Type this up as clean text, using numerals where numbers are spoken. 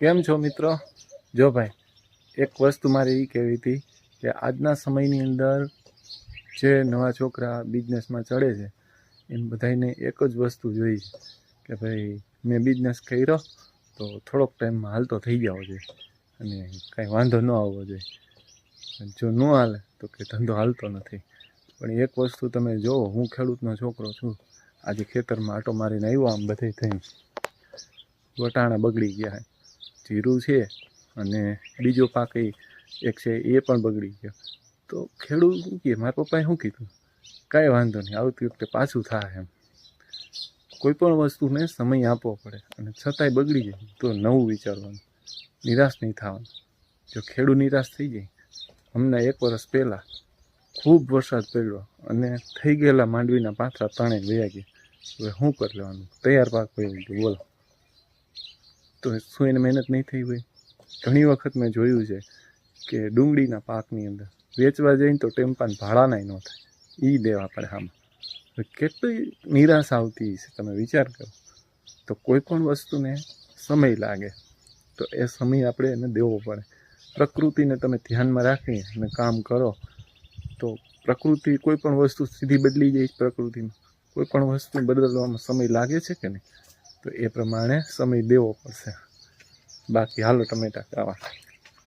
કેમ છો મિત્રો? જો ભાઈ, એક વસ્તુ મારે એ કહેવી હતી કે આજના સમયની અંદર જે નવા છોકરા બિઝનેસમાં ચડે છે એમ બધાને એક જ વસ્તુ જોઈ કે ભાઈ મેં બિઝનેસ કર્યો તો થોડોક ટાઈમમાં હાલતો થઈ જવો જોઈએ અને કાંઈ વાંધો ન આવવો જોઈએ. જો ન હાલે તો કે ધંધો હાલતો નથી. પણ એક વસ્તુ તમે જુઓ, હું ખેડૂતનો છોકરો છું. આજે ખેતરમાં આટો મારીને આવ્યો, આમ બધે થઈને વટાણા બગડી ગયા, જીરું છે અને બીજો પાક એક છે એ પણ બગડી ગયો. તો ખેડૂત શું કહે, મારા પપ્પાએ શું કીધું, કાંઈ વાંધો નહીં, આવતી વખતે પાછું થાય. એમ કોઈ પણ વસ્તુને સમય આપવો પડે અને છતાંય બગડી જાય તો નવું વિચારવાનું, નિરાશ નહીં થવાનું. જો ખેડૂત નિરાશ થઈ જાય, હમણાં 1 વર્ષ પહેલાં ખૂબ વરસાદ પડ્યો અને થઈ ગયેલા માંડવીના પાથરા તણે વયા ગયા. હવે શું કરી લેવાનું, તૈયાર પાક વયો ગયો, બોલો તો શું એને મહેનત નહીં થઈ હોય? ઘણી વખત મેં જોયું છે કે ડુંગળીના પાકની અંદર વેચવા જઈને તો ટેમ્પાને ભાડાના ન થાય, એ દેવા પડે. આમાં કેટલી નિરાશ આવતી છે, તમે વિચાર કરો. તો કોઈ પણ વસ્તુને સમય લાગે તો એ સમય આપણે એને દેવો પડે. પ્રકૃતિને તમે ધ્યાનમાં રાખી અને કામ કરો તો પ્રકૃતિ, કોઈ પણ વસ્તુ સીધી બદલી જાય પ્રકૃતિમાં. કોઈ પણ વસ્તુ બદલવામાં સમય લાગે છે કે નહીં? તો એ પ્રમાણે સમય દેવો પડશે. બાકી હાલો ટમેટા ખાવા.